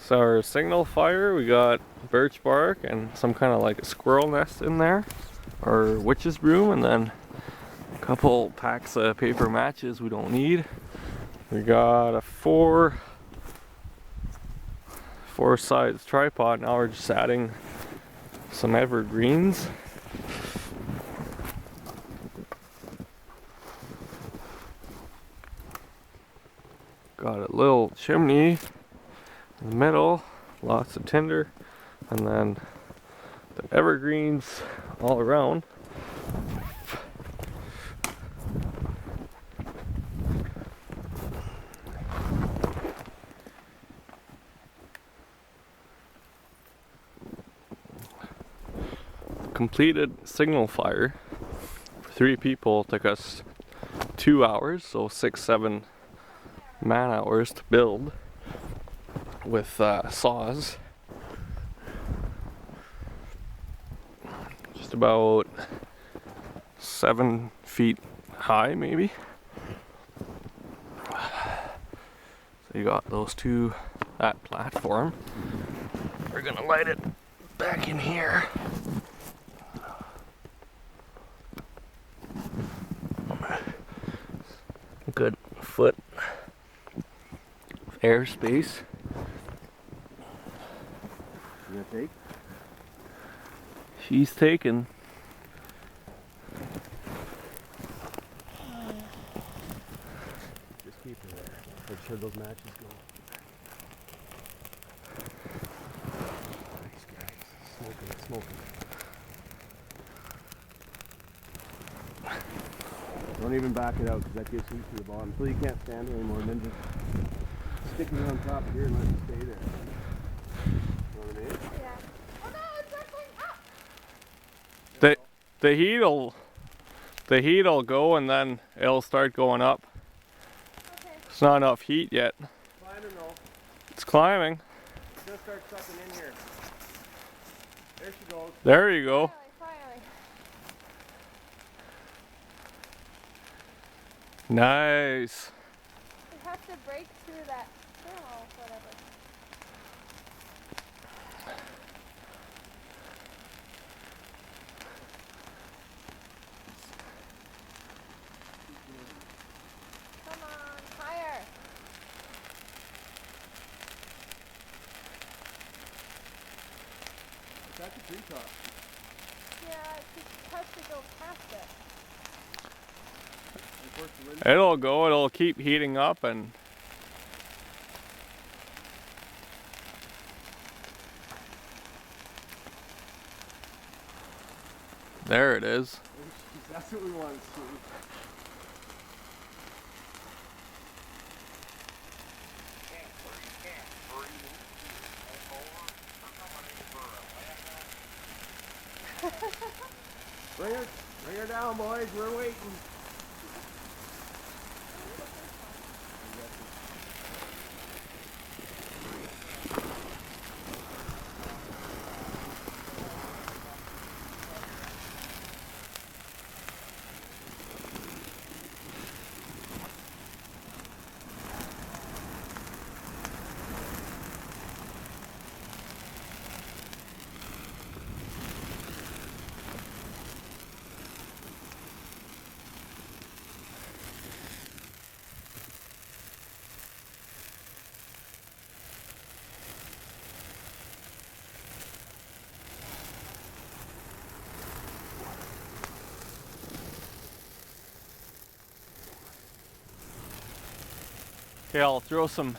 So our signal fire, we got birch bark and some kind of like a squirrel nest in there, or witch's broom, and then a couple packs of paper matches we don't need. We got a four sides tripod. Now we're just adding some evergreens. Got a little chimney in the middle, lots of tinder, and then the evergreens all around. Completed signal fire for 3 people took us 2 hours, so 6-7 man hours to build with saws. Just about 7 feet high, maybe. So you got those two, that platform. We're gonna light it back in here. Good foot of airspace. You gonna take? She's taken. Just keep her there. Make sure those matches go. Nice guys. Smoking. Don't even back it out because that gives heat to the bottom until you can't stand it anymore, and then just stick it on top here and let it stay there. You know what I mean? Yeah. Oh no, it's going up! The heat'll go and then it'll start going up. Okay. It's not enough heat yet. Climbing though. It's climbing. It's gonna start sucking in here. There she goes. There you go. Finally. Nice. You have to break through that thermal, whatever. Come on, higher. That's a treetop. Yeah, it's just tough to go past it. It'll keep heating up and there it is. That's what we want to see. Bring her down, boys. We're waiting. Okay, I'll throw some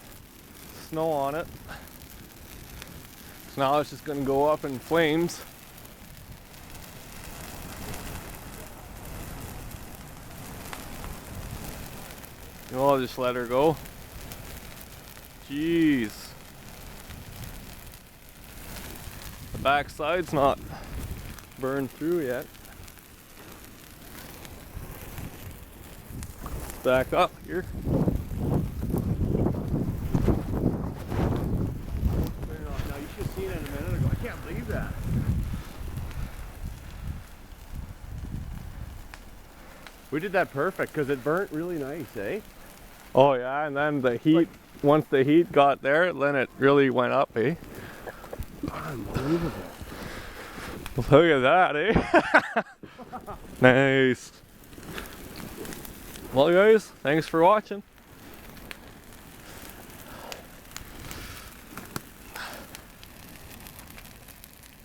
snow on it. So now it's just gonna go up in flames. I'll just let her go. Jeez. The back side's not burned through yet. Back up here. Now you should have seen it a minute ago. I can't believe that. We did that perfect because it burnt really nice, eh? Oh yeah, and then the heat once the heat got there, then it really went up, eh? Unbelievable. Look at that, eh? Nice. Well, guys, thanks for watching.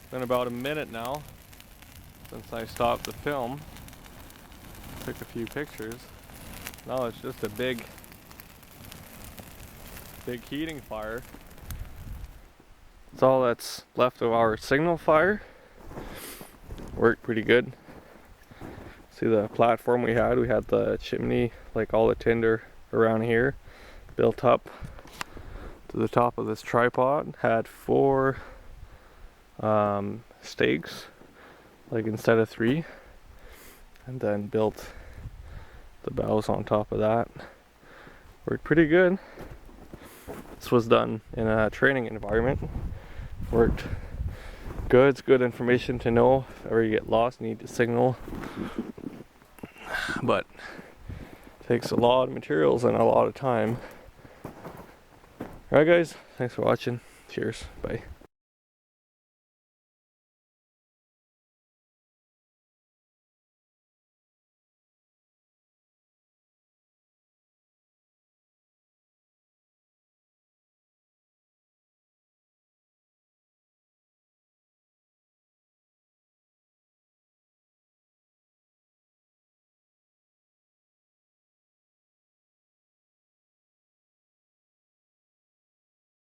It's been about a minute now since I stopped the film. Took a few pictures. Now it's just a big heating fire. That's all that's left of our signal fire. Worked pretty good. See the platform we had the chimney, like all the tinder around here, built up to the top of this tripod. Had 4 stakes, like instead of 3, and then built the boughs on top of that. Worked pretty good. This was done in a training environment. Worked good. It's good information to know if ever you get lost, need to signal. But it takes a lot of materials and a lot of time. Alright guys, thanks for watching. Cheers. Bye.